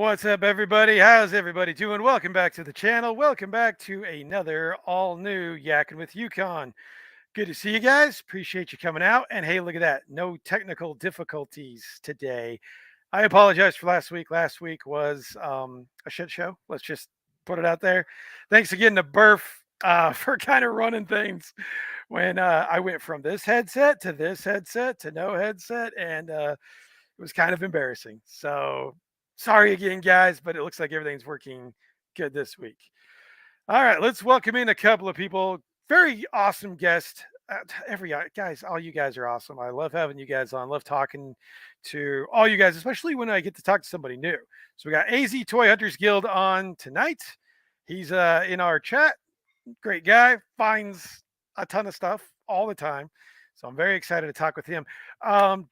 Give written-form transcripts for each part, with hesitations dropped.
What's up, everybody? How's everybody doing? Welcome back to the channel. Welcome back to another all new Yakin with Yukon. Good to see you guys. Appreciate you coming out. And hey, look at that. No technical difficulties today. I apologize for last week. Last week was a shit show. Let's just put it out there. Thanks again to Burf for kind of running things when I went from this headset to no headset. And it was kind of embarrassing. So sorry again, guys, but it looks like everything's working good this week. All right, let's welcome in a couple of people. Very awesome guest. Guys, all you guys are awesome. I love having you guys on. Love talking to all you guys, especially when I get to talk to somebody new. So we got AZ Toy Hunters Guild on tonight. He's in our chat. Great guy. Finds a ton of stuff all the time. So I'm very excited to talk with him.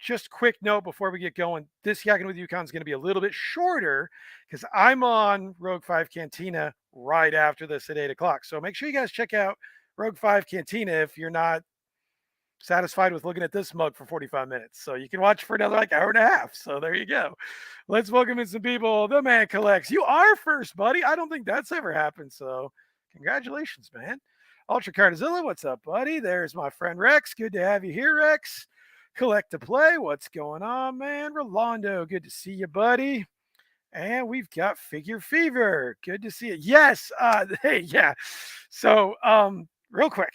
Just quick note before we get going. This Yakin with Yukon is going to be a little bit shorter because I'm on Rogue 5 Cantina right after this at 8 o'clock. So make sure you guys check out Rogue 5 Cantina if you're not satisfied with looking at this mug for 45 minutes. So you can watch for another hour and a half. So there you go. Let's welcome in some people. The man collects. You are first, buddy. I don't think that's ever happened. So congratulations, man. Ultra Cardizilla, what's up, buddy? There's my friend Rex. Good to have you here, Rex. Collect to Play, what's going on, man? Rolando, good to see you, buddy. And we've got Figure Fever. Good to see you. Yes. Hey, yeah. So, real quick,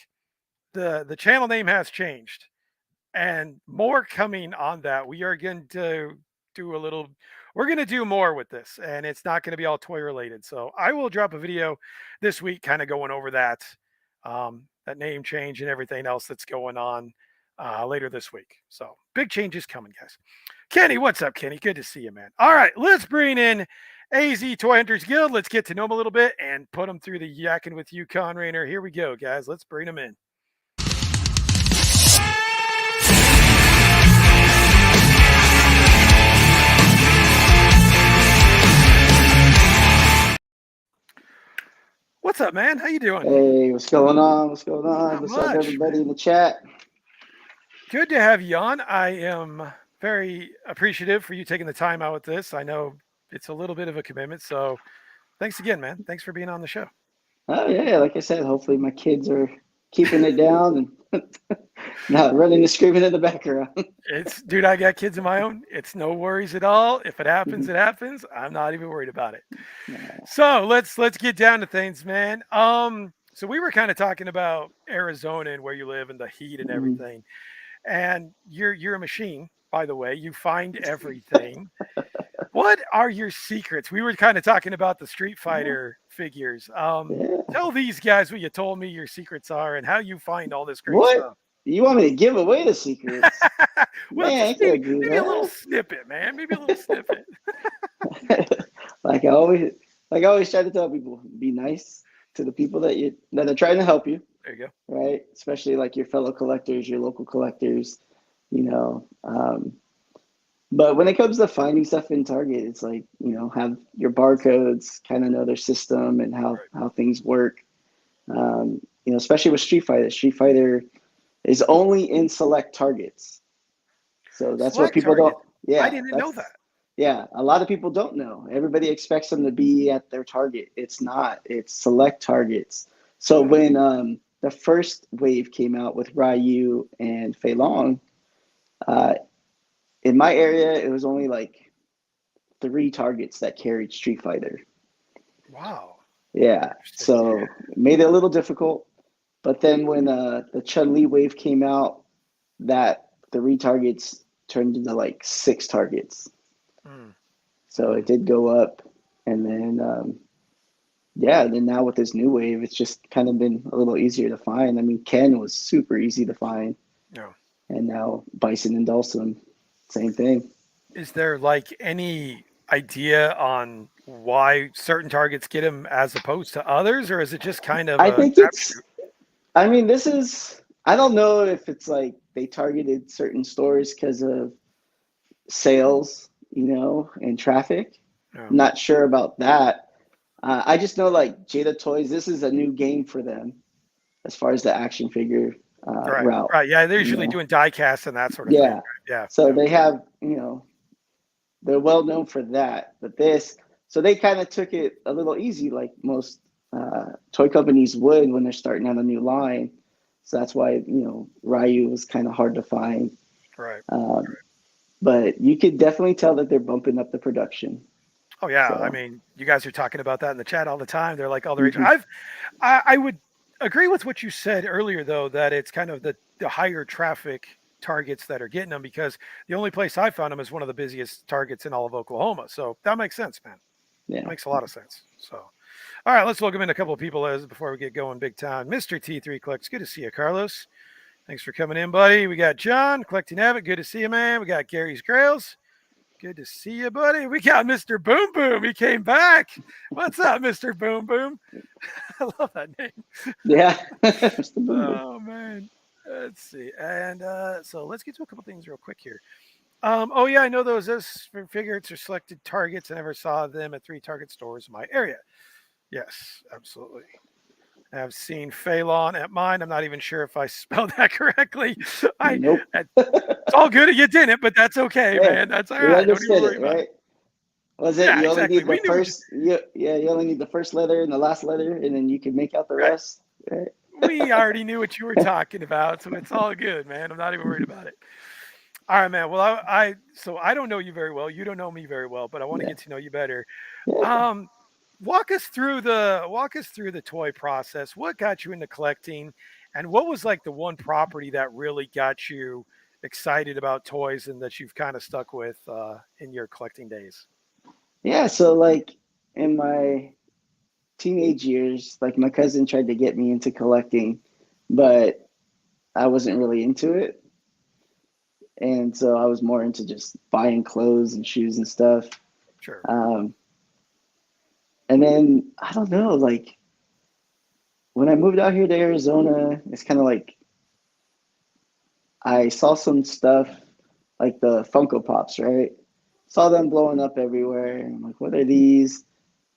the channel name has changed, and more coming on that. We are going to do a little. We're going to do more with this, and it's not going to be all toy related. So I will drop a video this week, kind of going over that name change and everything else that's going on later this week. So big changes coming, guys. Kenny, what's up, Kenny? Good to see you, man. All right, let's bring in AZ Toy Hunters Guild. Let's get to know them a little bit and put them through the Yakin with Yukon Rainer. Here we go, guys. Let's bring them in. What's up, man? How you doing? Hey, what's going on? What's going on? What's up, everybody in the chat? Good to have you on. I am very appreciative for you taking the time out with this. I know it's a little bit of a commitment, so thanks again, man. Thanks for being on the show. Oh, yeah, like I said, hopefully my kids are keeping it down and not running and screaming in the background. Dude, I got kids of my own. It's no worries at all. If it happens, it happens. I'm not even worried about it. Yeah. So let's get down to things, man. So we were kind of talking about Arizona and where you live and the heat and everything. And you're a machine, by the way. You find everything. What are your secrets? We were kind of talking about the Street Fighter figures. Tell these guys what you told me your secrets are and how you find all this great stuff. You want me to give away the secrets? Well, man, maybe a little snippet, man. Maybe a little snippet. like I always try to tell people, be nice to the people that are trying to help you. There you go. Right, especially like your fellow collectors, your local collectors, you know. But when it comes to finding stuff in Target, it's like, you know, have your barcodes, kind of know their system and how things work. You know, especially with Street Fighter. Street Fighter is only in select Targets. So that's what people don't. Yeah, I didn't know that. Yeah, a lot of people don't know. Everybody expects them to be at their Target. It's not. It's select Targets. So when the first wave came out with Ryu and Fei Long, in my area, it was only like 3 Targets that carried Street Fighter. Wow. Yeah, so it made it a little difficult. But then when the Chun-Li wave came out, that 3 Targets turned into like 6 Targets. So it did go up. And then, then now with this new wave, it's just kind of been a little easier to find. I mean, Ken was super easy to find. Yeah. And now Bison and Dulcim, same thing. Is there like any idea on why certain Targets get them as opposed to others, or is it just kind of? I think I don't know if it's like they targeted certain stores because of sales, you know, and traffic. Yeah. I'm not sure about that. I just know like Jada Toys, this is a new game for them as far as the action figure route. Right. Yeah. They're usually doing die casts and that sort of thing. Right? Yeah. So they have, you know, they're well known for that. But So they kind of took it a little easy, like most toy companies would when they're starting out a new line. So that's why, Ryu was kind of hard to find. Right. But you could definitely tell that they're bumping up the production. Oh yeah, I So, mean, you guys are talking about that in the chat all the time. They're like all the rage. mhm. I would agree with what you said earlier, though, that it's kind of the higher traffic targets that are getting them, because the only place I found them is one of the busiest targets in all of Oklahoma. So that makes sense, man. That Yeah. makes a lot of sense. So, all right, let's welcome in a couple of people as before we get going big time. Mr. T3 Collects, good to see you, Carlos. Thanks for coming in, buddy. We got John collecting Abbott. Good to see you, man. We got Gary's Grails. Good to see you, buddy. We got Mr. Boom Boom. He came back. What's up, Mr. Boom Boom? I love that name. Yeah. Mr. Boom Boom. Oh man. Let's see. And so let's get to a couple things real quick here. Oh yeah, I know those figures are selected targets. I never saw them at 3 Target stores in my area. Yes, absolutely. I've seen Phelan at mine. I'm not even sure if I spelled that correctly. Nope. It's all good. You didn't, but that's okay, Yeah, man. That's all we right. Don't even understood worry it, about right? it. Was it Yeah, you only exactly. need the We knew first? You only need the first letter and the last letter, and then you can make out the right. rest, right? We already knew what you were talking about, so it's all good, man. I'm not even worried about it. All right, man. Well, so I don't know you very well. You don't know me very well, but I want to Yeah. get to know you better. Yeah. Um, walk us through the toy process. What got you into collecting, and what was like the one property that really got you excited about toys and that you've kind of stuck with in your collecting days? Yeah. So like in my teenage years, like my cousin tried to get me into collecting, but I wasn't really into it. And so I was more into just buying clothes and shoes and stuff. Sure. Um, and then I don't know, like when I moved out here to Arizona, it's kind of like I saw some stuff like the Funko Pops, right? Saw them blowing up everywhere. And I'm like, what are these?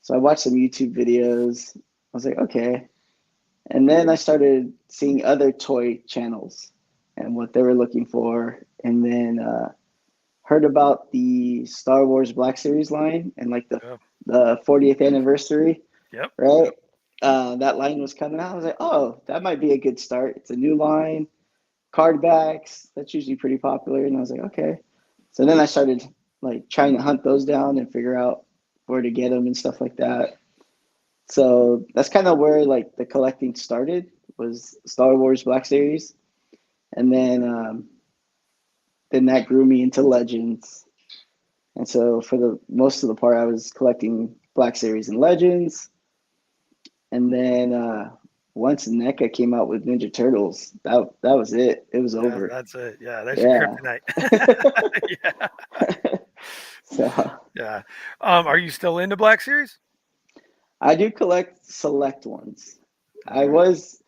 So I watched some YouTube videos. I was like, okay. And then I started seeing other toy channels and what they were looking for. And then heard about the Star Wars Black Series line and like Yeah. the 40th anniversary, Yep. right? That line was coming out. I was like, oh, that might be a good start. It's a new line, card backs. That's usually pretty popular. And I was like, okay. So then I started like trying to hunt those down and figure out where to get them and stuff like that. So that's kind of where like the collecting started, was Star Wars Black Series, and then that grew me into Legends. And so for the most of the part, I was collecting Black Series and Legends. And then once NECA came out with Ninja Turtles, that was it. It was Yeah, over. that's it. Yeah, that's your Yeah. kryptonite. Yeah. So Yeah. Are you still into Black Series? I do collect select ones. All I right. was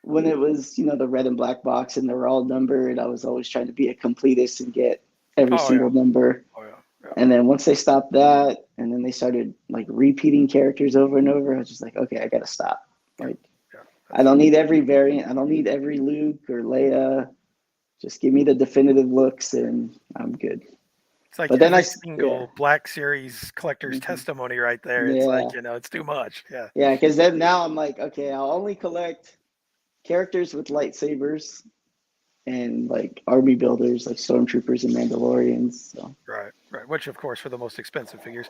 when it was, the red and black box and they were all numbered. I was always trying to be a completist and get every Oh yeah. single number. Oh yeah. Yeah. And then once they stopped that, and then they started like repeating characters over and over, I was just like, okay, I gotta stop. Yeah. Like, Yeah. I don't need every variant. I don't need every Luke or Leia. Just give me the definitive looks, and I'm good. It's like But then every yeah, single Black Series collector's mhm, testimony right there. It's yeah, like, it's too much. Yeah. yeah. Because then now I'm like, okay, I'll only collect characters with lightsabers and like army builders, like stormtroopers and Mandalorians. So Right. Right. Which, of course, for the most expensive figures.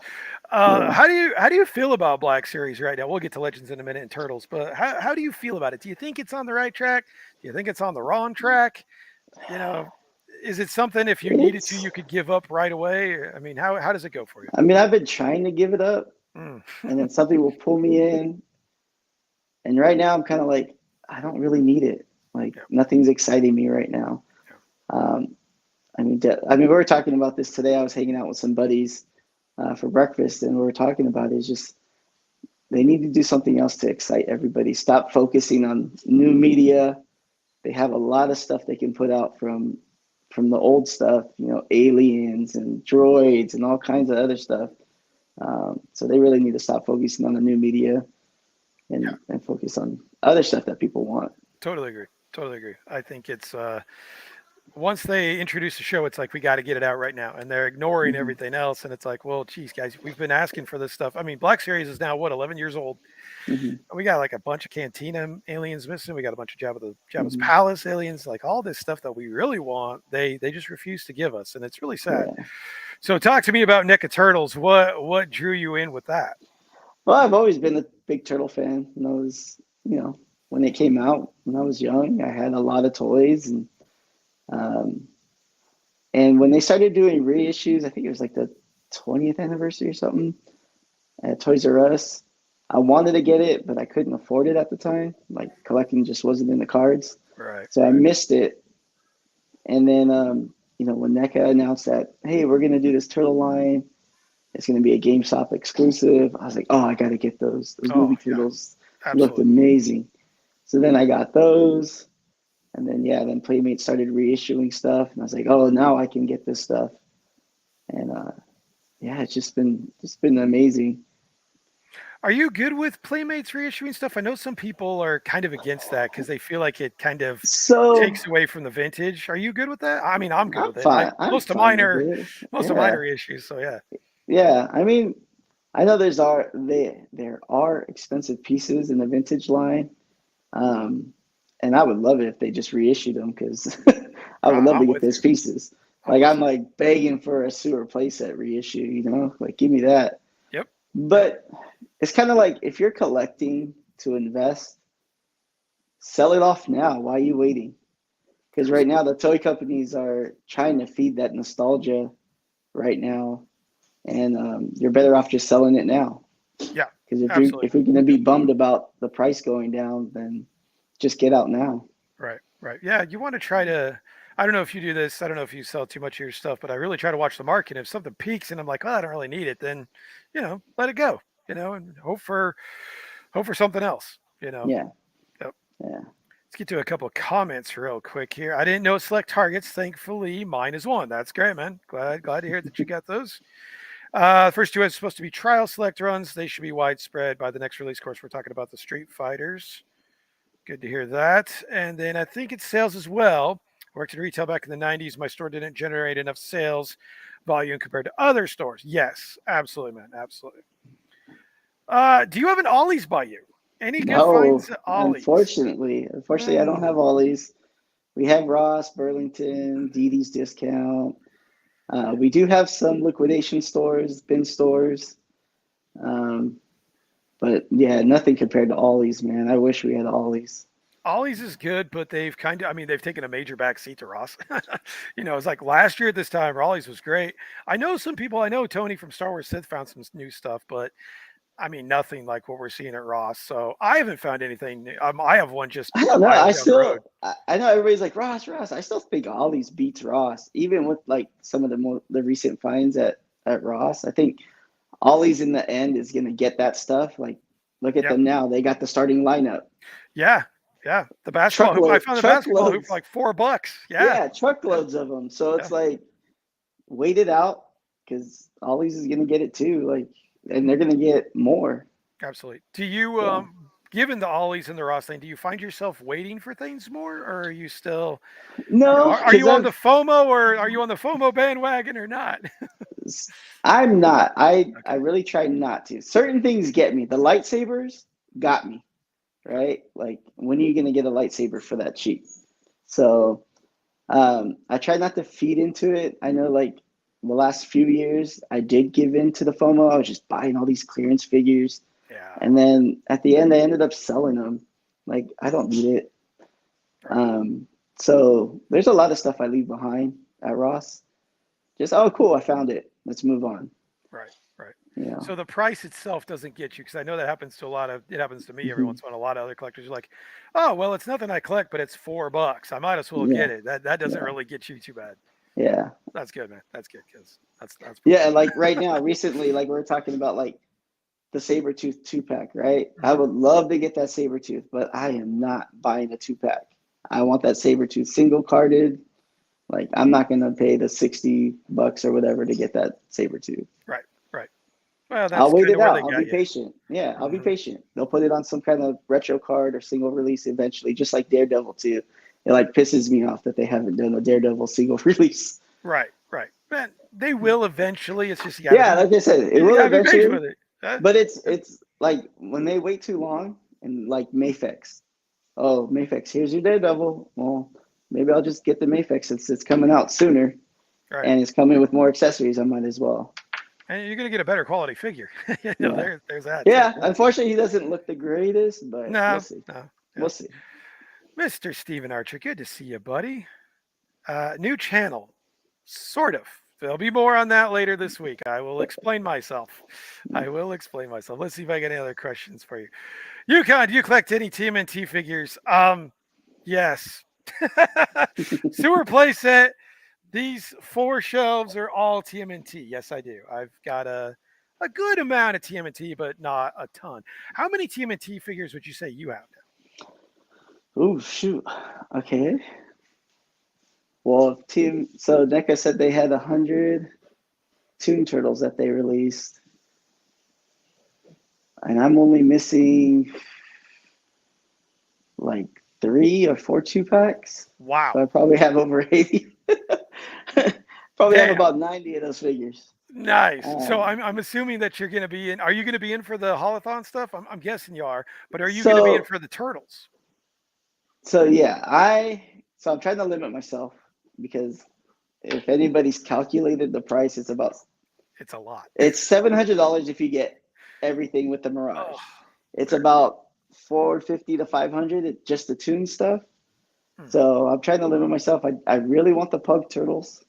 yeah. How do you feel about Black Series right now? We'll get to Legends in a minute and Turtles, but how do you feel about it? Do you think it's on the right track? Do you think it's on the wrong track? You know, is it something if you needed to, It's you could give up right away? I mean, how does it go for you? I mean, I've been trying to give it up, Mm. and then something will pull me in. And right now, I'm kind of like, I don't really need it. Like, Yeah. nothing's exciting me right now. Yeah. Um, we were talking about this today. I was hanging out with some buddies for breakfast, and we were talking about it. It's just they need to do something else to excite everybody. Stop focusing on new media. They have a lot of stuff they can put out from the old stuff, aliens and droids and all kinds of other stuff. So they really need to stop focusing on the new media Yeah. and focus on other stuff that people want. Totally agree. Totally agree. I think it's once they introduce the show, it's like we got to get it out right now, and they're ignoring Hmm. everything else. And it's like, well, geez, guys, we've been asking for this stuff. I mean, Black Series is now what 11 years old. Hmm. We got like a bunch of Cantina aliens missing. We got a bunch of Jabba's Hmm. Palace aliens. Like all this stuff that we really want, they just refuse to give us, and it's really sad. Yeah. So talk to me about NECA Turtles. What drew you in with that? Well, I've always been a big turtle fan. When they came out when I was young, I had a lot of toys, um, and when they started doing reissues, I think it was like the 20th anniversary or something at Toys R Us. I wanted to get it, but I couldn't afford it at the time. Like collecting just wasn't in the cards, Right, so I right. missed it. And then, when NECA announced that, hey, we're gonna do this turtle line, it's gonna be a GameStop exclusive. I was like, oh, I gotta get those. Those Oh movie yeah, turtles looked absolutely. amazing. So then I got those, and then yeah, then Playmate started reissuing stuff, and I was like, oh, now I can get this stuff. And yeah, it's just been amazing. Are you good with Playmates reissuing stuff? I know some people are kind of against that because they feel like it kind of So takes away from the vintage. Are you good with that? I mean, I'm good I'm with it. I fine. I'm fine with it. most of mine Yeah, are reissues, so yeah. yeah. I mean, I know there are expensive pieces in the vintage line, um, and I would love it if they just reissued them because I would love to I'm get with those you. pieces. I'm Like with I'm you. like begging for a sewer playset reissue, like give me that. Yep. Yep. But it's kind of like if you're collecting to invest, sell it off now. Why are you waiting? Because right now Absolutely. the toy companies are trying to feed that nostalgia right now, and you're better off just selling it now. Yeah. Because Absolutely, if you're man. gonna be bummed about the price going down, then just get out now. Right. Right. Yeah. You want to try to. I don't know if you do this. I don't know if you sell too much of your stuff, but I really try to watch the market. If something peaks and I'm like, oh, I don't really need it, then, let it go. And hope for something else. Yeah, Yep. yeah. Let's get to a couple of comments real quick here. I didn't know select targets. Thankfully, mine is one. That's great, man. Glad to hear that you got those. First two are supposed to be trial select runs. They should be widespread by the next release. Of course, we're talking about the Street Fighters. Good to hear that. And then I think it's sales as well. Worked in retail back in the 90s. My store didn't generate enough sales volume compared to other stores. Yes, absolutely, man. Absolutely. Do you have an Ollie's by you? Any good No, finds at Ollie's? unfortunately, I don't have Mm. all these. We have Ross, Burlington, Dee Dee's Discount. We do have some liquidation stores, bin stores, um, but yeah, nothing compared to Ollie's, man. I wish we had Ollie's. Ollie's is good, but they've taken a major backseat to Ross. It's like last year at this time, Ollie's was great. I know some people, I know Tony from Star Wars Sith found some new stuff, but I mean, nothing like what we're seeing at Ross. So I haven't found anything new. I have one just I a don't know. mile down the road. I know everybody's like Ross. I still think Ollie's beats Ross, even with like some of the recent finds at Ross. I think Ollie's in the end is gonna get that stuff. Like, look at Yep. them now. They got the starting lineup. Yeah. Yeah. The basketball hoop. I found the basketball hoop for Truckloads. like $4. Yeah. Yeah, Yeah. truckloads of them. So Yeah. it's like, wait it out because Ollie's is gonna get it too. Like, and they're gonna get more. Absolutely. Do you, So given the Ollies and the Ross thing, do you find yourself waiting for things more, or are you still, no, are because you on the FOMO, or are you on the FOMO bandwagon or not? I'm not. I Okay. really try not to. Certain things get me. The lightsabers got me, right? Like, when are you gonna get a lightsaber for that cheap? So I try not to feed into it. I know, like, the last few years, I did give in to the FOMO. I was just buying all these clearance figures, Yeah. and then at the end, I ended up selling them. Like, I don't need it. Right. Um, so there's a lot of stuff I leave behind at Ross. Just, oh, cool, I found it. Let's move on. Right. Right. You know. So the price itself doesn't get you, because I know that happens to it happens to me every Mhm. once in a while. A lot of other collectors are like, oh, well, it's nothing I collect, but it's $4. I might as well Yeah, get it. That doesn't yeah, really get you too bad. yeah, That's good, man. That's good, because that's yeah. perfect. And like right now, recently, like we're talking about, like the saber tooth two pack, right? I Hmm. would love to get that saber tooth, but I am not buying a two pack. I want that saber tooth single carded. Like, I'm not gonna pay the $60 or whatever to get that saber tooth. Right. Right. Well, I'll that's wait kind it of where out. they I'll be got you. patient. Yeah, I'll be Hmm. patient. They'll put it on some kind of retro card or single release eventually, just like Daredevil too. it like pisses me off that they haven't done a Daredevil single release. Right, right. Man, they will eventually. It's just Yeah, like I said, it you will gotta be patient eventually, with it. Huh? but it's like when they wait too long and like Mayfix. Oh, Mayfix, here's your Daredevil. Well, maybe I'll just get the Mayfix since it's coming out sooner Right. and it's coming with more accessories. I might as well. And you're gonna get a better quality figure. Yeah. There's that too. Yeah, unfortunately, he doesn't look the greatest, but we'll No, see. no, We'll no. see. Mr. Steven Archer, good to see you, buddy. New channel, sort of. There'll be more on that later this week. I will explain myself. I will explain myself. Let's see if I get any other questions for you. Yukon, do you collect any TMNT figures? Yes. Sewer playset. These 4 shelves are all TMNT. Yes, I do. I've got a good amount of TMNT, but not a ton. How many TMNT figures would you say you have now? Oh shoot. Okay. Well, so NECA said they had 100 Toon Turtles that they released, and I'm only missing like 3 or 4 2-packs. Wow. So I probably have over 80. Probably have Damn. about 90 of those figures. Nice. So I'm assuming that you're going to be in. Are you going to be in for the holothon stuff? I'm guessing you are. But are you going to be in for the turtles? So yeah, I'm trying to limit myself because if anybody's calculated the price, it's a lot. It's $700 if you get everything with the Mirage. Oh, it's about $450 to $500. Just the Toon stuff. So I'm trying to limit myself. I really want the Pug Turtles.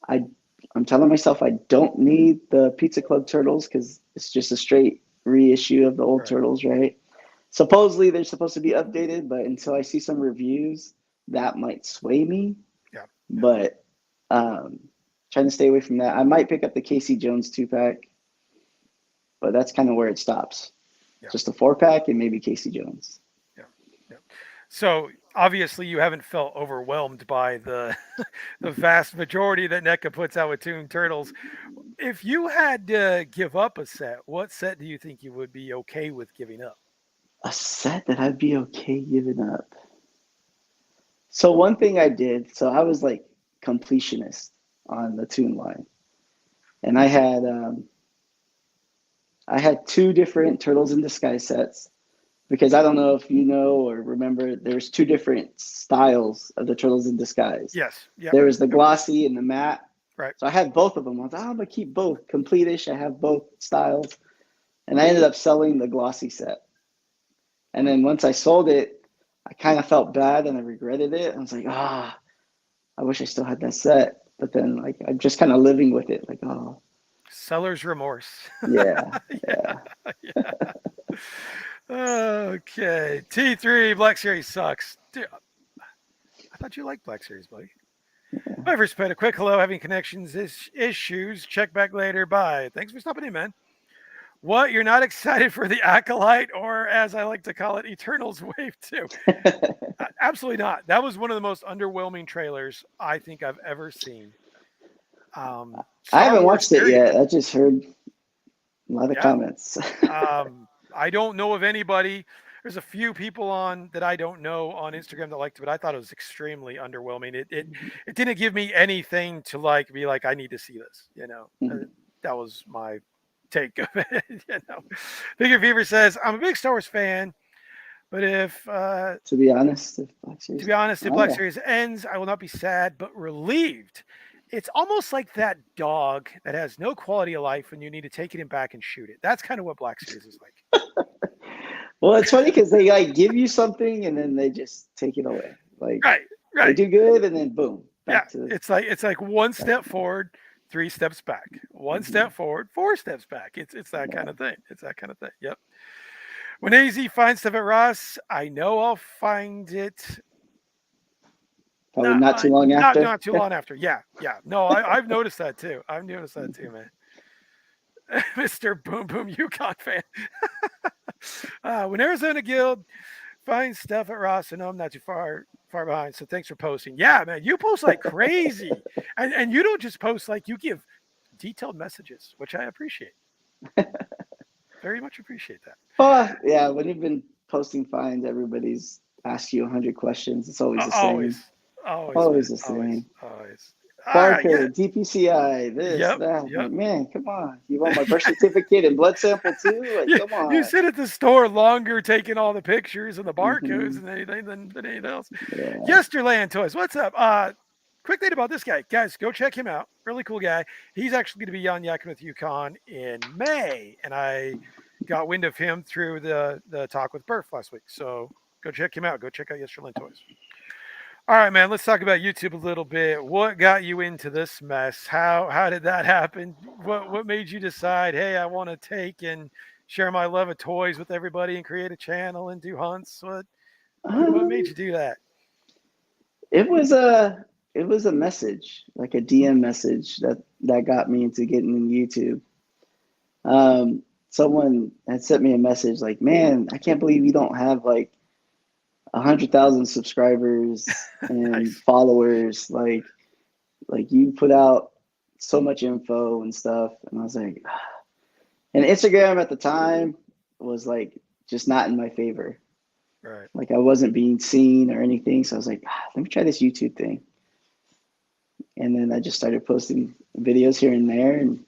I'm telling myself I don't need the Pizza Club Turtles because it's just a straight reissue of the old Turtles, right? Supposedly they're supposed to be updated, but until I see some reviews, that might sway me. Yeah. But trying to stay away from that. I might pick up the Casey Jones 2-pack, but that's kind of where it stops. Yeah. Just a 4-pack and maybe Casey Jones. Yeah. Yeah. So obviously you haven't felt overwhelmed by the the vast majority that NECA puts out with Toon Turtles. If you had to give up a set, what set do you think you would be okay with giving up? A set that I'd be okay giving up. So one thing I did, so I was like completionist on the Toon line, and I had 2 different Turtles in Disguise sets because I don't know if you know or remember, there's 2 different styles of the Turtles in Disguise. Yes. Yep. There was the glossy and the matte. Right. So I had both of them. I was like, I'm gonna keep both complete-ish. I have both styles, and I ended up selling the glossy set. And then once I sold it, I kind of felt bad and I regretted it. I was like, I wish I still had that set. But then, like, I'm just kind of living with it. Like, seller's remorse. Yeah. Yeah. Okay. T3 Black Series sucks. Dude, I thought you liked Black Series, buddy. Yeah. My first pet, a quick hello, having connections issues. Check back later. Bye. Thanks for stopping in, man. What, you're not excited for the Acolyte, or as I like to call it, Eternals Wave 2? Absolutely not. That was one of the most underwhelming trailers I think I've ever seen. I haven't watched it yet. I just heard a lot of comments. I don't know of anybody. There's a few people that I don't know on Instagram that liked it, but I thought it was extremely underwhelming. It didn't give me anything to be like, I need to see this. That was my take of it. Figure Fever says, I'm a big Star Wars fan, but if to be honest, if Black Series ends, I will not be sad but relieved. It's almost like that dog that has no quality of life when you need to take it in back and shoot it. That's kind of what Black Series is like. Well, it's funny because they like give you something and then they just take it away. Like right. They do good and then boom. It's like 1 step forward, 3 steps back. 1 step forward, 4 steps back. It's that kind of thing. It's that kind of thing. Yep. When AZ finds stuff at Ross, I know I'll find it. Probably not too long after. Not too long after. Yeah. No, I've noticed that too. I've noticed that too, man. Mr. Boom Boom Yukon fan. When Arizona Guild finds stuff at Ross, and I'm not too far behind. So thanks for posting. Yeah, man, you post like crazy, and you don't just post, like, you give detailed messages, which I appreciate. Very much appreciate that. Oh yeah, when you've been posting finds, everybody's ask you 100 questions. It's always the same. Always, always, man, Always the always, same. always. All right, yeah, Barcode, DPCI, this, yep, that. I'm yep. like, man, come on. You want my birth certificate and blood sample too? Like, come You on. sit at the store longer taking all the pictures and the barcodes Hmm. and anything than anything else. Yeah. Yesterland Toys, what's up? Quick thing about this guy, guys, go check him out. Really cool guy. He's actually going to be on Yakin with Yukon in May, and I got wind of him through the talk with Burf last week. So go check him out. Go check out Yesterland Toys. All right, man. Let's talk about YouTube a little bit. What got you into this mess? How did that happen? What made you decide? Hey, I want to take and share my love of toys with everybody and create a channel and do hunts. What made Um, you do that? it was a message, like a DM message that got me into getting in YouTube. Someone had sent me a message like, "Man, I can't believe you don't have like 100,000 subscribers and Nice. followers. Like you put out so much info and stuff." And I was like, and Instagram at the time was like just not in my favor. Right. Like I wasn't being seen or anything. So I was like, let me try this YouTube thing. And then I just started posting videos here and there, and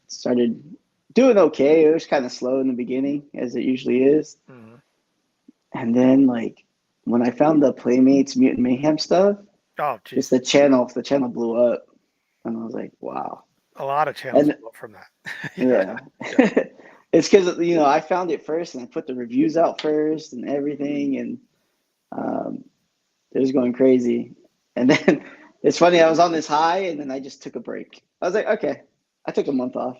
started doing okay. It was kind of slow in the beginning, as it usually is. Mm-hmm. And then like when I found the Playmates Mutant Mayhem stuff, Oh, just geez. the channel blew up, and I was like, wow. A lot of channels And blew up from that. Yeah. yeah, Yeah. it's because I found it first, and I put the reviews out first and everything, and um, it was going crazy. And then it's funny, I was on this high, and then I just took a break. I was like, okay, I took a month off,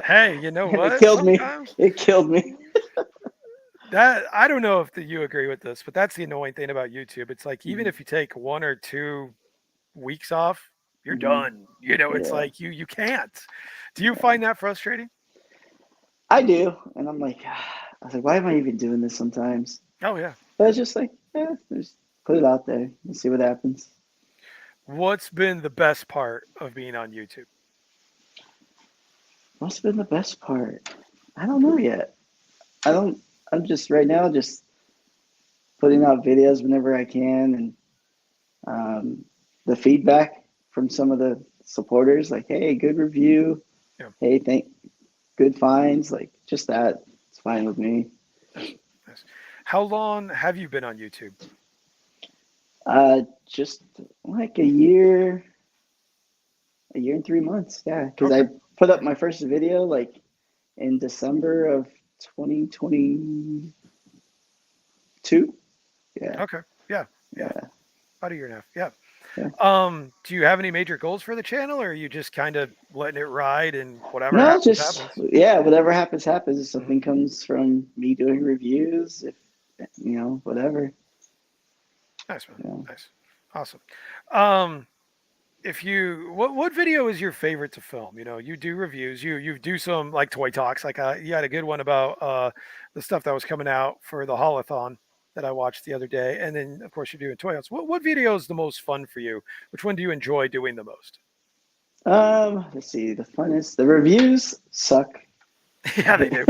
Hey, you know and it what? killed me. Sometimes It killed me. that I don't know if you agree with this, but that's the annoying thing about YouTube. It's like even Mhm. if you take 1 or 2 weeks off, you're Mhm. done. You know, it's Yeah, like you can't. Do you yeah, find that frustrating? I do, and I'm like, I was like, why am I even doing this sometimes? Oh yeah, But yeah. it's just like, yeah, just put it out there and see what happens. What's been the best part of being on YouTube? What's been the best part? I don't know yet. I don't. I'm just right now just putting out videos whenever I can, and um, the feedback from some of the supporters, like, hey, good review. Yeah, Hey, good finds. Like just that. It's fine with me. nice, nice. How long have you been on YouTube? Just like a year and 3 months. Yeah, because Okay, I put up okay, my first video like in December of 2022. Yeah, okay. Yeah, yeah. yeah, About a year and a half. Yeah. yeah. Do you have any major goals for the channel, or are you just kind of letting it ride and whatever No, happens just happens? yeah, whatever happens, happens. If Hmm. something comes from me doing reviews, if whatever. Nice, man. Yeah. Nice. Awesome. Um, if you what video is your favorite to film? You know, you do reviews, you do some like toy talks. Like you had a good one about the stuff that was coming out for the holothon that I watched the other day, and then of course you're doing toy hunts. What video is the most fun for you? Which one do you enjoy doing the most? Let's see. The reviews suck. Yeah, they do.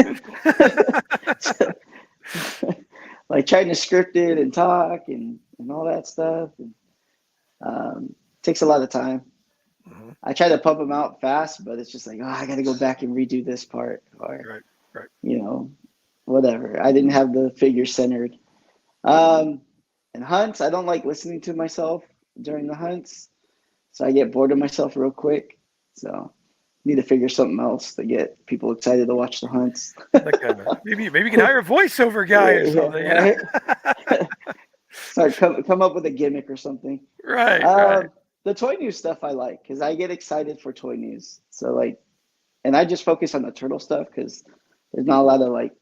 Like trying to script it and talk and all that stuff. And, takes a lot of time. Hmm. I try to pump them out fast, but it's just like, oh, I got to go back and redo this part, or Right, right. you know, whatever. I didn't have the figure centered. Um, and hunts, I don't like listening to myself during the hunts, so I get bored of myself real quick. So need to figure something else to get people excited to watch the hunts. Like maybe you can hire a voiceover guy Yeah, or yeah, something. You know. right. Start come up with a gimmick or something. Right, right. Um, the toy news stuff I like because I get excited for toy news. So like, and I just focus on the turtle stuff because there's not a lot of like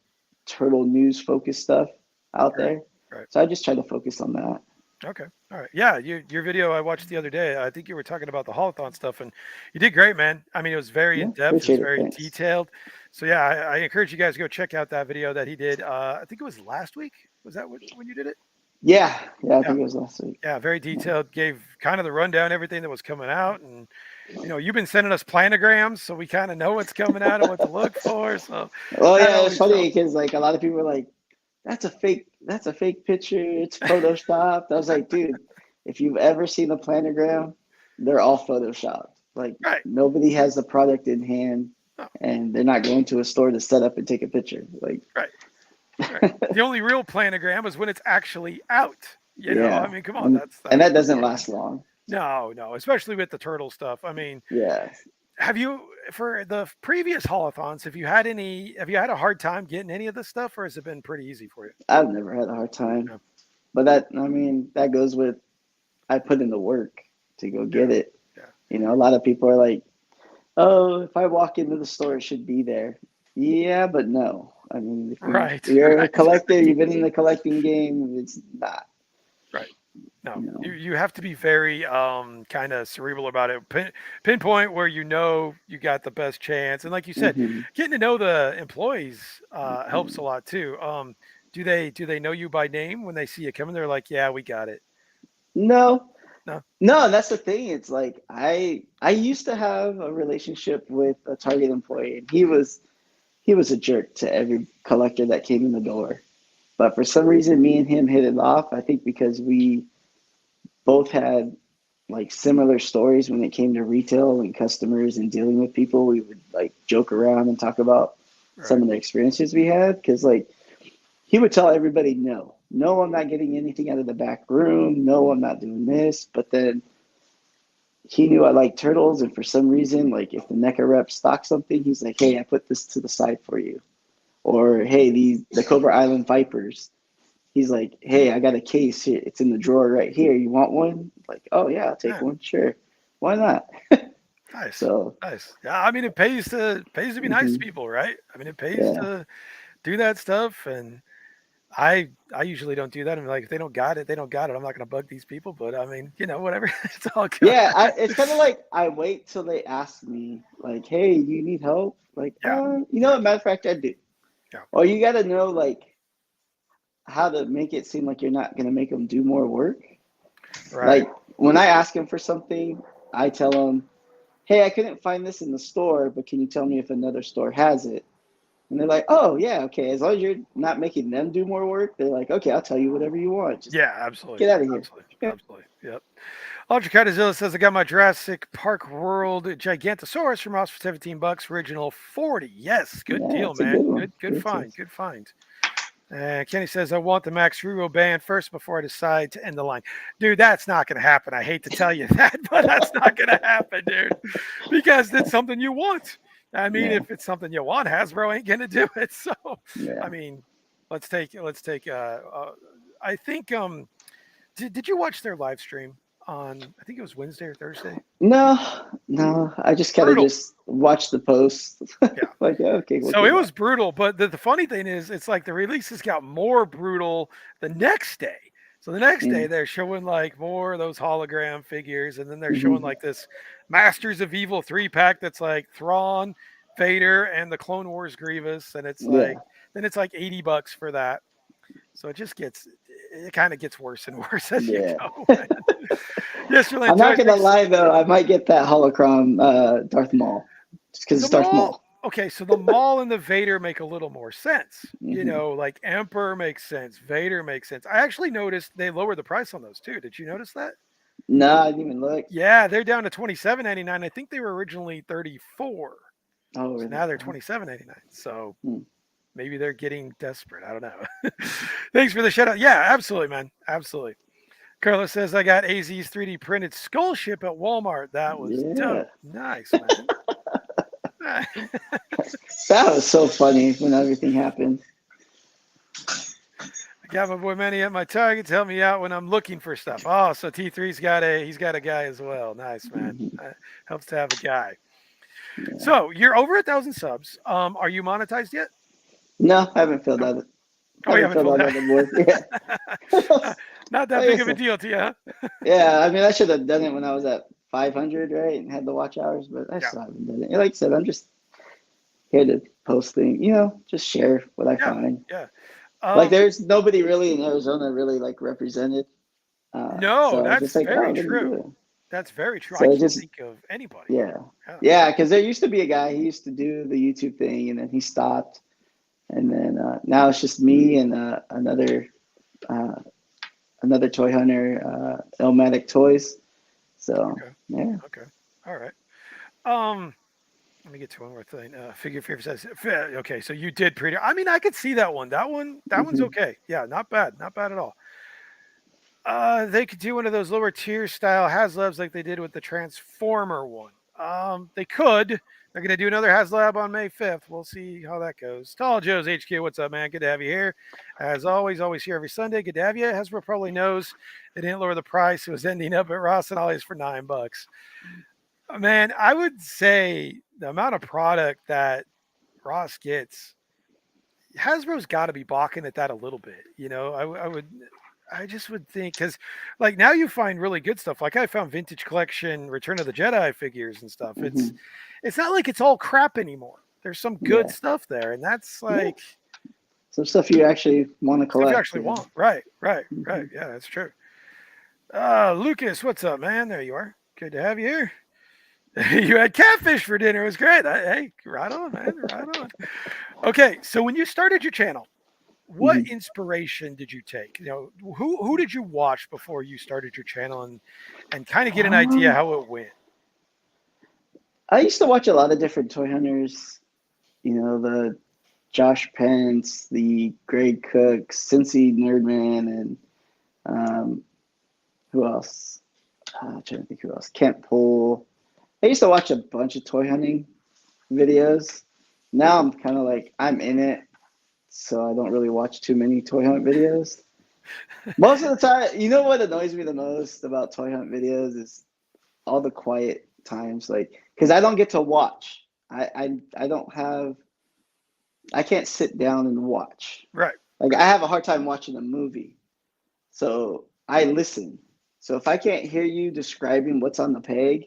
turtle news focused stuff out Right, there. right. So I just try to focus on that. Okay. All right. Yeah, your video I watched the other day, I think you were talking about the holothon stuff, and you did great, man. I mean, it was very Yeah, in depth, it was appreciate it. very Thanks. detailed. So yeah, I encourage you guys to go check out that video that he did. I think it was last week. Was that when you did it? Yeah, I Yeah, think it was last week. yeah, very Yeah. detailed. Gave kind of the rundown, everything that was coming out, and you've been sending us planograms, so we kind of know what's coming out and what to look for. So Well, that yeah, it's always funny helps. because like a lot of people are like, that's a fake picture. It's photoshopped. I was like, dude, if you've ever seen a planogram, they're all photoshopped. Like Right. nobody has the product in hand, Oh. and they're not going to a store to set up and take a picture. Like, Right. Right. The only real planogram is when it's actually out. You know, I yeah, mean, come on, that's and that what doesn't we're last long. no, especially with the turtle stuff. I mean, Yeah, have you for the previous holothons? Have you had any? Have you had a hard time getting any of this stuff, or has it been pretty easy for you? I've never had a hard time, Yeah, but that goes with I put in the work to go yeah, get it. yeah. You know, a lot of people are like, oh, if I walk into the store, it should be there. Yeah, but no. I mean, Right, you're a right, collector, you've been in the collecting game, it's not, right. No, you know. you have to be very kind of cerebral about it. Pinpoint where you know you got the best chance, and like you said, Hmm. getting to know the employees helps a lot too. Do they know you by name when they see you coming? They're like, yeah, we got it. No, No, no, that's the thing. It's like I used to have a relationship with a Target employee, and he was a jerk to every collector that came in the door. But for some reason, me and him hit it off. I think because we both had like similar stories when it came to retail and customers and dealing with people. We would like joke around and talk about some right. of the experiences we had because like he would tell everybody no, no, I'm not getting anything out of the back room, no, I'm not doing this. But then he knew I liked turtles, and for some reason, like if the NECA rep stocked something, he's like, hey, I put this to the side for you. Or hey, the Cobra Island Vipers, he's like, hey, I got a case here. It's in the drawer right here. You want one? Like, oh yeah, I'll take Yeah, one. Sure. Why not? nice, So, nice. Yeah, I mean, it pays to be nice to hmm, people, right? I mean, it pays yeah. to do that stuff, and I usually don't do that. I'm like, if they don't got it, they don't got it. I'm not gonna bug these people, but I mean, whatever. It's all good. Yeah, it's kind of like I wait till they ask me, like, hey, you need help? Like, Yeah, matter of fact, I do. yeah, Or you got to know, like, how to make it seem like you're not going to make them do more work. right. Like, when I ask them for something, I tell them, hey, I couldn't find this in the store, but can you tell me if another store has it? And they're like, oh, yeah, okay. As long as you're not making them do more work, they're like, okay, I'll tell you whatever you want. Just Yeah, absolutely, get out of here. absolutely, absolutely. Yep. Ultra says I got my Jurassic Park World Gigantosaurus from Ross for $17, original 40. Yes, good Yeah, deal, it's a good man. one. Good It's a, find, good find. And Kenny says I want the Max Ruro band first before I decide to end the line. Dude, that's not going to happen. I hate to tell you that, but that's not going to happen, dude, because it's something you want. I mean, yeah, if it's something you want, Hasbro ain't going to do it. So, yeah. I mean, let's take. I think. Did you watch their live stream on? I think it was Wednesday or Thursday. No, no. I just kind of Brutal. just watch the post. Yeah. Like, yeah, okay, what So came it out? was brutal, but the funny thing is, it's like the releases got more brutal the next day. So the next day Mm, they're showing like more of those hologram figures, and then they're showing mm-hmm. like this Masters of Evil 3-pack that's like Thrawn, Vader, and the Clone Wars Grievous, and it's like Yeah. then it's like $80 for that. So it kind of gets worse and worse as you Yeah. go. Yes, I'm Yolanda, not gonna thanks. lie though, I might get that holocron Darth Maul. Just because The it's Darth Maul, Maul. okay, so the Maul and the Vader make a little more sense. Hmm. Like Emperor makes sense, Vader makes sense. I actually noticed they lowered the price on those too. Did you notice that? No, I didn't even look. Yeah, they're down to 27.99. I think they were originally 34. Oh So really? now they're 27.99. So Hmm. maybe they're getting desperate. I don't know. Thanks for the shout out. Yeah, absolutely, man. Absolutely. Carlos says I got AZ's 3D printed skull ship at Walmart. That was Yeah. dope. Nice, man. That was so funny when everything happened. I got my boy Manny at my target to help me out when I'm looking for stuff. Oh, so T3's got a guy as well. Nice, man. Hmm. Helps to have a guy. Yeah. So you're over 1,000 subs. Are you monetized yet? No, I haven't filled No. out. Oh, you Haven't haven't filled filled out that. all the board. Yeah. Not that Like I big of a said, deal to you, huh? yeah. I mean, I should have done it when I was at 500, right, and had the watch hours, but I Yeah, still haven't done it. Like I said, I'm just here to post things. Just share what I yeah, find. yeah. Like, Um, there's nobody really in Arizona really like represented. no, So I was just that's like, very oh, let me do true. it. That's very true. I So it's can't just, think of anybody. yeah. Yeah. Yeah, because there used to be a guy, he used to do the YouTube thing and then he stopped. And then now it's just me and uh, another toy hunter, Elmatic Toys. So Okay. yeah. Okay. All right. Um, Let me get to one more thing. Figure Fear says, okay, so you did pre. I mean, I could see that one. That one's Hmm. okay. Yeah, not bad. Not bad at all. They could do one of those lower tier style HasLabs like they did with the Transformer one. They could. They're gonna do another HasLab on May 5th. We'll see how that goes. Tall Joe's HQ, what's up, man? Good to have you here. As always here every Sunday. Good to have you. Hasbro probably knows they didn't lower the price. It was ending up at Ross and Ollie's for $9. Man, I would say the amount of product that Ross gets, Hasbro's got to be balking at that a little bit. I just would think because, like, now you find really good stuff. Like I found vintage collection Return of the Jedi figures and stuff. It's Hmm. it's not like it's all crap anymore. There's some good Yeah. stuff there, and that's Yeah. like Some stuff you actually want to stuff you collect. actually Yeah. want. Right, right, right. Hmm. Yeah, that's true. Lucas, what's up, man? There you are. Good to have you here. You had catfish for dinner. It was great. Hey, right on, man. Right on. Okay, so when you started your channel, what Hmm. inspiration did you take? Who did you watch before you started your channel and kind of get an idea Um, how it went? I used to watch a lot of different toy hunters. The Josh Pence, the Greg Cooks, Cincy Nerdman, and um, who else? I'm trying to think who else. Kent Poole. I used to watch a bunch of toy hunting videos. Now I'm kind of like I'm in it, so I don't really watch too many toy hunt videos. Most of the time, you know what annoys me the most about toy hunt videos is all the quiet times, like because I don't get to watch. I don't have. I can't sit down and watch. Right, Like I have a hard time watching a movie, so I listen. So if I can't hear you describing what's on the peg,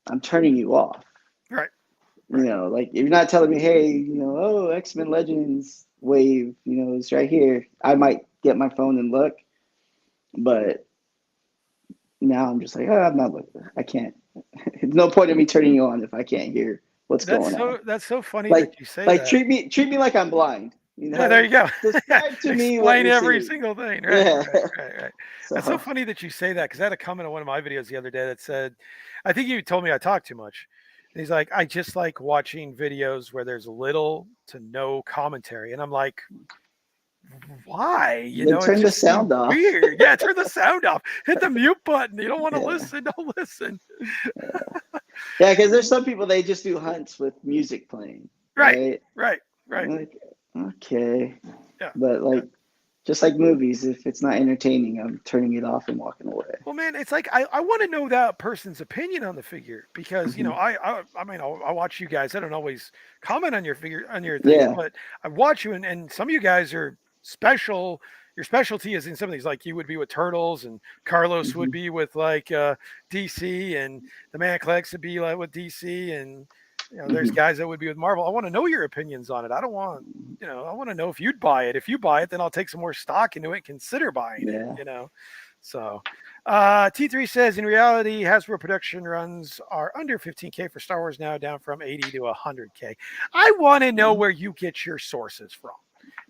I'm turning you off. right, right. Like if you're not telling me, hey, oh, X-Men Legends wave, it's right here. I might get my phone and look, but now I'm just like, oh, I'm not looking. I can't. There's no point in me turning you on if I can't hear what's That's going on. so that's so funny that Like, you say like that. treat me like I'm blind. Yeah, there you go. Describe to me what Explain you're every seeing. single thing. Right, Yeah. right, right, right. That's so So, funny that you say that because I had a comment on one of my videos the other day that said, I think you told me I talk too much. And he's like, I just like watching videos where there's little to no commentary. And I'm like, why? then It turn the just seems sound off. weird. Yeah, turn the sound off. Hit the mute button. You don't want to Yeah. listen. Don't listen. Yeah, because there's some people they just do hunts with music playing, Right, right? right, right. I'm like, okay. Yeah, But yeah. like just like movies, if it's not entertaining, I'm turning it off and walking away. Well, man, it's like I want to know that person's opinion on the figure because Hmm. I mean I watch you guys. I don't always comment on your figure on your things, Yeah. but I watch you and some of you guys are special. Your specialty is in some of these, like you would be with Turtles, and Carlos would Hmm. be with like DC, and the Man Collects would be like with DC, and there's Hmm. guys that would be with Marvel. I want to know your opinions on it. I don't want I want to know if you'd buy it. If you buy it, then I'll take some more stock into it, and consider buying it. Yeah. So T3 says in reality, Hasbro production runs are under 15K for Star Wars now, down from 80 to 100K. I want to know where you get your sources from.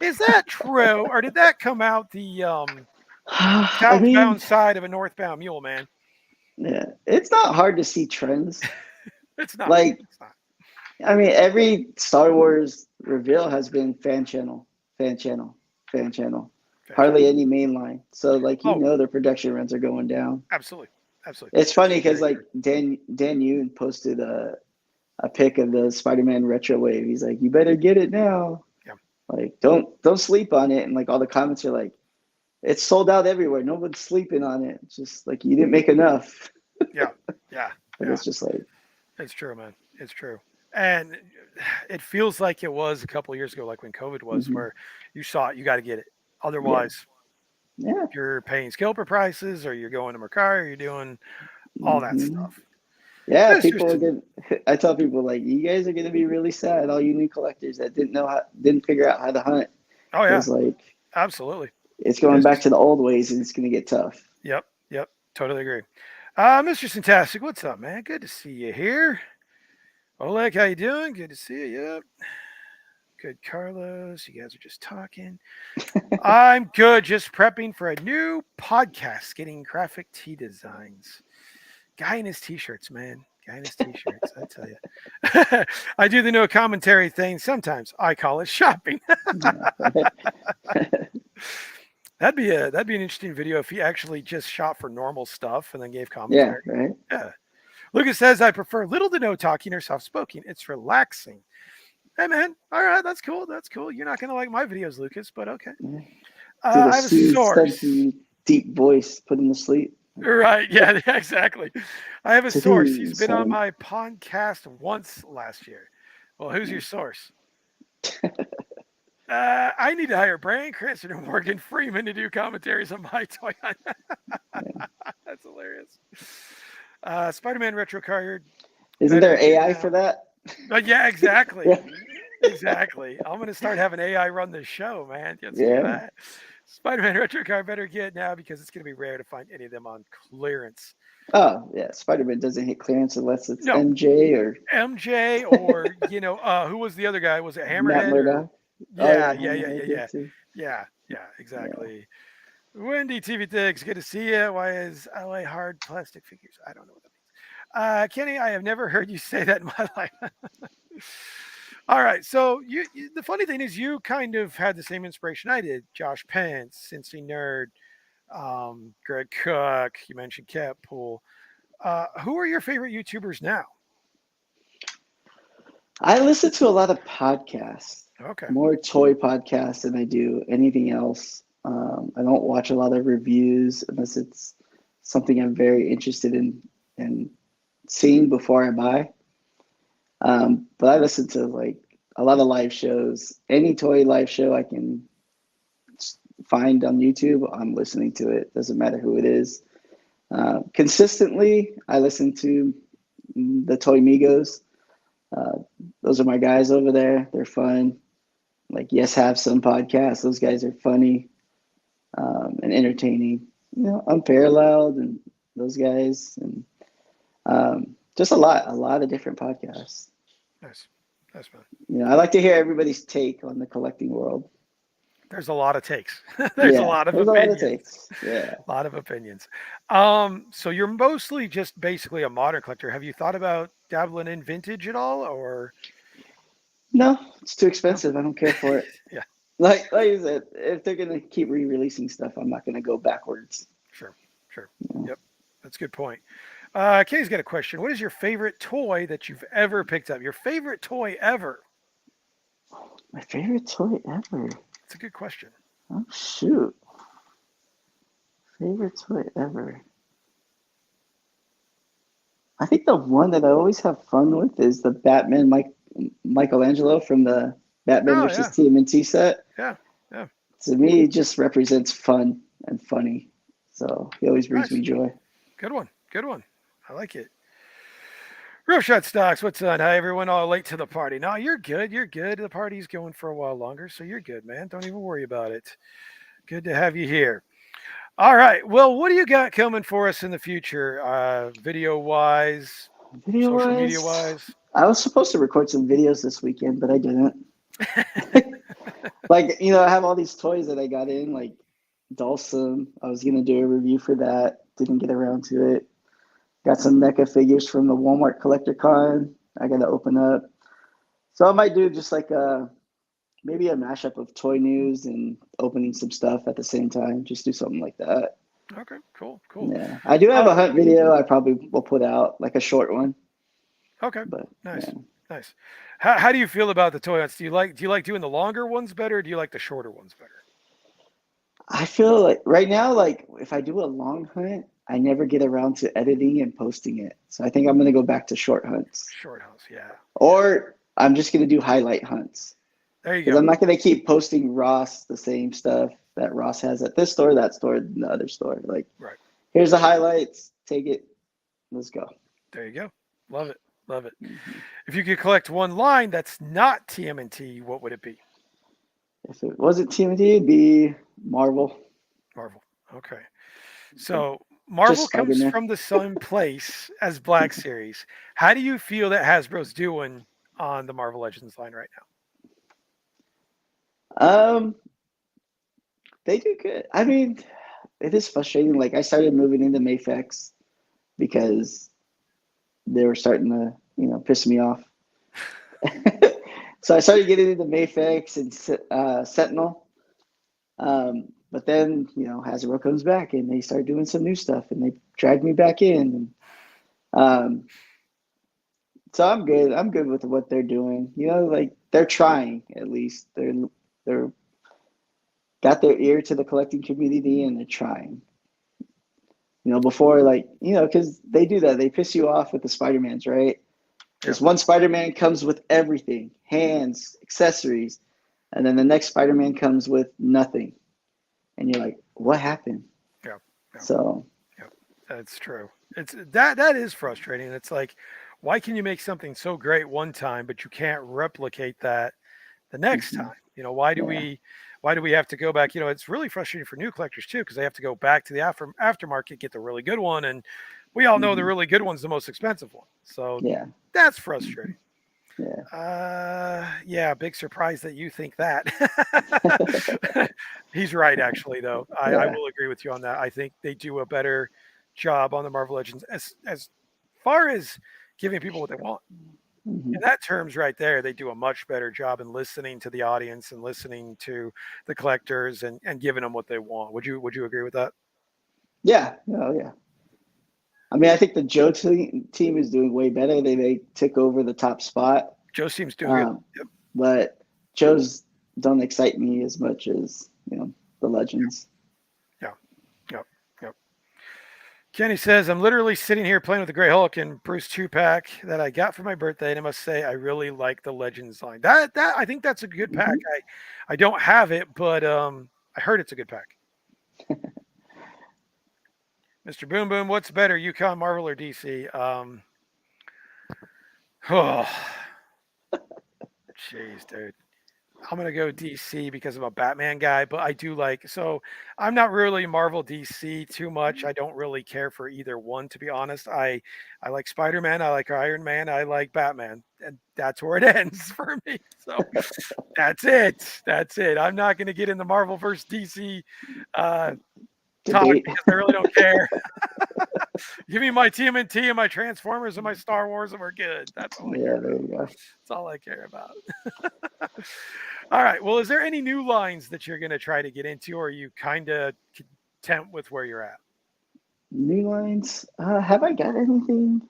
Is that true, or did that come out the I mean, southbound side of a northbound mule, man? yeah, it's not hard to see trends. It's not. Like, It's not. I mean, every Star Wars reveal has been fan channel, fan channel, fan channel. Gotcha. Hardly any mainline. So, like, Oh, their production runs are going down. absolutely, absolutely. It's funny because, Very like, true. Dan Yoon posted a pic of the Spider-Man retro wave. He's like, "You better get it now. Yeah, Like, don't sleep on it." And like, all the comments are like, "It's sold out everywhere. No one's sleeping on it. It's just like you didn't make enough." yeah, yeah, But yeah. it's just like, It's true, man. It's true. And it feels like it was a couple of years ago, like when COVID was, mhm. where you saw it, you got to get it. Yeah, Otherwise, yeah. you're paying scalper prices, or you're going to Mercari, or you're doing all that Hmm. stuff. Yeah, Mr. people are good. I tell people like, you guys are gonna be really sad. All you new collectors that didn't figure out how to hunt, Oh yeah, because like absolutely. it's going back Just to the old ways, and it's gonna get tough. yep, yep, totally agree. Mr. Fantastic, what's up, man? Good to see you here. Oleg, how you doing? Good to see you. Yep. Good, Carlos. You guys are just talking. I'm good. Just prepping for a new podcast, getting graphic tee designs. Guy in his t-shirts, man. Guy in his t-shirts. I tell you. I do the no commentary thing. Sometimes I call it shopping. That'd be an interesting video if he actually just shot for normal stuff and then gave Yeah, commentary. right. Yeah. Lucas says I prefer little to no talking or soft spoken. It's relaxing. Hey man, all right, that's cool. That's cool. You're not gonna like my videos, Lucas, but okay. Yeah. Do the I have a soothe, source. sudsy, deep voice, put him to sleep. Right? Yeah, exactly. I have a source. To-do, He's been on son. my podcast once last year. Well, who's your source? I need to hire Brian Cranston and Morgan Freeman to do commentaries on my toy. That's hilarious. Spider-Man retro card. Isn't there AI for that? Yeah, exactly. Yeah. Exactly. I'm gonna start having AI run the show, man. Let's do that. Spider-Man retro card better get now because it's gonna be rare to find any of them on clearance. Oh yeah, Spider-Man doesn't hit clearance unless it's No. MJ or who was the other guy? Was it Matt Hammerhead? Murdock. Yeah, exactly. Wendy TV Thicks, good to see you. Why is LA hard plastic figures? I don't know what that means. Kenny, I have never heard you say that in my life. All right, so the funny thing is, you kind of had the same inspiration I did. Josh Pence, Cincy Nerd, Greg Cook. You mentioned Catpool. Who are your favorite YouTubers now? I listen to a lot of podcasts. Okay. More toy podcasts than I do anything else. I don't watch a lot of reviews unless it's something I'm very interested in seeing before I buy. But I listen to like a lot of live shows. Any toy live show I can find on YouTube, I'm listening to it. Doesn't matter who it is. Consistently, I listen to the Toy Migos. Those are my guys over there. They're fun. Like Yes Have Some podcasts. Those guys are funny and entertaining. Unparalleled and those guys and just a lot of different podcasts. Nice. That's fun. I like to hear everybody's take on the collecting world. There's a lot of takes. There's a lot of opinions. Yeah. A lot of opinions. So you're mostly just basically a modern collector. Have you thought about dabbling in vintage at all, or? No, it's too expensive. I don't care for it. Yeah. Like I said, if they're gonna keep re-releasing stuff, I'm not gonna go backwards. Sure. Yep. That's a good point. Kenny's got a question. What is your favorite toy that you've ever picked up? Your favorite toy ever? My favorite toy ever. That's a good question. Oh shoot. Favorite toy ever. I think the one that I always have fun with is the Batman Michelangelo from the Batman versus TMNT set. Yeah. To me, it just represents fun and funny. So he always brings me joy. Good one. I like it. Real Shot Stocks, what's on? Hi, everyone. All late to the party. No, you're good. The party's going for a while longer, so you're good, man. Don't even worry about it. Good to have you here. All right. Well, what do you got coming for us in the future, video-wise, social media-wise? I was supposed to record some videos this weekend, but I didn't. I have all these toys that I got in, like Dulcim. I was going to do a review for that. Didn't get around to it. Got some NECA figures from the Walmart Collector Con. I got to open up. So I might do just like maybe a mashup of toy news and opening some stuff at the same time. Just do something like that. Okay, cool. Yeah, I do have a hunt video. I probably will put out like a short one. Okay, but nice. How do you feel about the toy hunts? Do you like doing the longer ones better? Or do you like the shorter ones better? I feel like right now, like if I do a long hunt, I never get around to editing and posting it. So I think I'm going to go back to short hunts. Short hunts, yeah. Or I'm just going to do highlight hunts. There you go. I'm not going to keep posting Ross the same stuff that Ross has at this store, that store, and the other store. Like, right. Here's the highlights. Take it. Let's go. There you go. Love it. Mm-hmm. If you could collect one line that's not TMNT, what would it be? If it wasn't TMNT, it'd be Marvel. Okay. So Marvel comes from the same place as Black Series. How do you feel that Hasbro's doing on the Marvel Legends line right now? Um, they do good. I mean, it is frustrating. Like I started moving into Mayfex because they were starting to, piss me off. So I started getting into Mayfex and Sentinel. But then, Hasbro comes back and they start doing some new stuff and they dragged me back in. Um, so I'm good. I'm good with what they're doing. Like they're trying at least. They're got their ear to the collecting community and they're trying. Before like, because they do that. They piss you off with the Spider-Mans, right? This one Spider-Man comes with everything, hands, accessories, and then the next Spider-Man comes with nothing. And you're like, what happened? Yeah. Yeah. So Yeah. That's true. It's that is frustrating. It's like, why can you make something so great one time, but you can't replicate that the next time? yeah. Why do we have to go back? It's really frustrating for new collectors too, because they have to go back to the aftermarket, get the really good one, and we all know the Mm-hmm. really good one's the most expensive one. So Yeah. that's frustrating. Yeah. Yeah, big surprise that you think that. He's right, actually, though. I Yeah. will agree with you on that. I think they do a better job on the Marvel Legends as far as giving people what they want. Mm-hmm. In that terms, right there, they do a much better job in listening to the audience and listening to the collectors and giving them what they want. Would you agree with that? Yeah. Oh, yeah. I mean, I think the Joe team is doing way better. They took over the top spot. Joe seems doing good. Um, Yep. but Joe's don't excite me as much as, the Legends. Yeah. Yep. Yep. Kenny says, I'm literally sitting here playing with the Grey Hulk and Bruce 2-pack that I got for my birthday, and I must say I really like the Legends line. That I think that's a good pack. Mm-hmm. I don't have it, but I heard it's a good pack. Mr. Boom Boom, what's better, Yukon, Marvel, or DC? Oh, jeez, dude. I'm gonna go DC because I'm a Batman guy, but I do like so I'm not really Marvel DC too much. I don't really care for either one, to be honest. I like Spider-Man, I like Iron Man, I like Batman, and that's where it ends for me. So that's it. That's it. I'm not gonna get in the Marvel versus DC uh, talk Debate. because I really don't care. Give me my TMNT and my Transformers and my Star Wars, and we're good. That's all I care Yeah, there about. you go. That's all I care about. All right. Well, is there any new lines that you're going to try to get into, or are you kind of content with where you're at? New lines. Have I got anything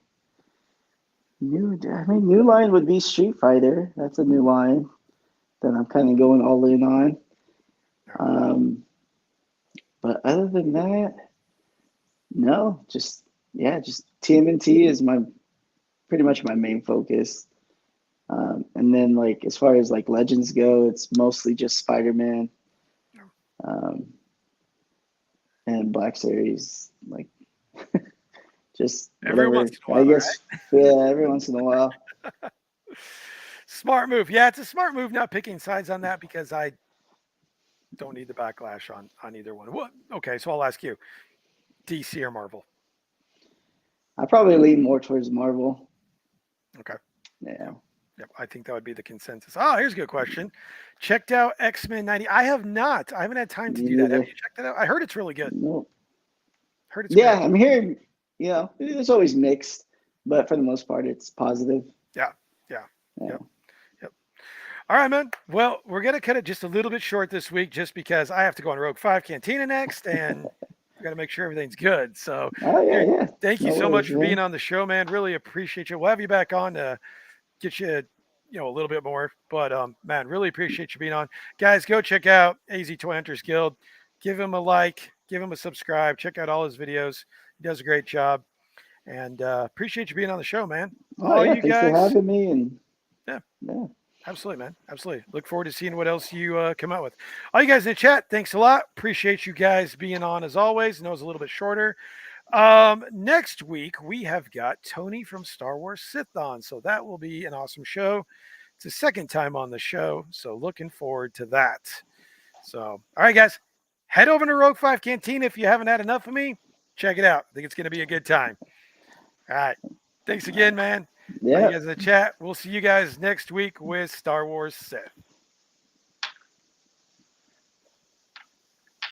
new? I mean, new line would be Street Fighter. That's a new line that I'm kind of going all in on. Um, but other than that, no. Just TMNT is my pretty much my main focus. And then like as far as like Legends go, it's mostly just Spider-Man um, and Black Series. Like just Every whatever. once in a I while, all guess yeah, every once in a while. right? Smart move. Yeah, it's a smart move not picking sides on that because I don't need the backlash on either one. What? Okay, so I'll ask you, DC or Marvel? I probably lean more towards Marvel. Okay. Yeah. Yep. Yep. I think that would be the consensus. Oh, here's a good question. Checked out X-Men 90. I have not. I haven't had time to Me do that. Have neither. you checked it out? I heard it's really good. Nope. Heard it's Yeah, great. I'm hearing, it's always mixed, but for the most part, it's positive. Yeah. Yeah. Yeah. Yep. Yep. All right, man. Well, we're gonna cut it just a little bit short this week, just because I have to go on Rogue 5 Cantina next, and we got to make sure everything's good. So, Oh, yeah, dude, yeah. thank you No so much worries, for being man. on the show, man. Really appreciate you. We'll have you back on to get you, a little bit more. But man, really appreciate you being on. Guys, go check out AZ Toy Hunters Guild. Give him a like, give him a subscribe. Check out all his videos. He does a great job, and appreciate you being on the show, man. Oh, All yeah. you Thanks for guys, having me. And yeah. yeah. Absolutely, man. Absolutely. Look forward to seeing what else you come out with. All you guys in the chat, thanks a lot. Appreciate you guys being on as always. I know it's a little bit shorter. Next week, we have got Tony from Star Wars Sith on. So that will be an awesome show. It's the second time on the show. So looking forward to that. So, all right, guys, head over to Rogue 5 Canteen if you haven't had enough of me. Check it out. I think it's going to be a good time. All right. Thanks again, man. All you Yeah. guys in the chat. We'll see you guys next week with Star Wars Sith.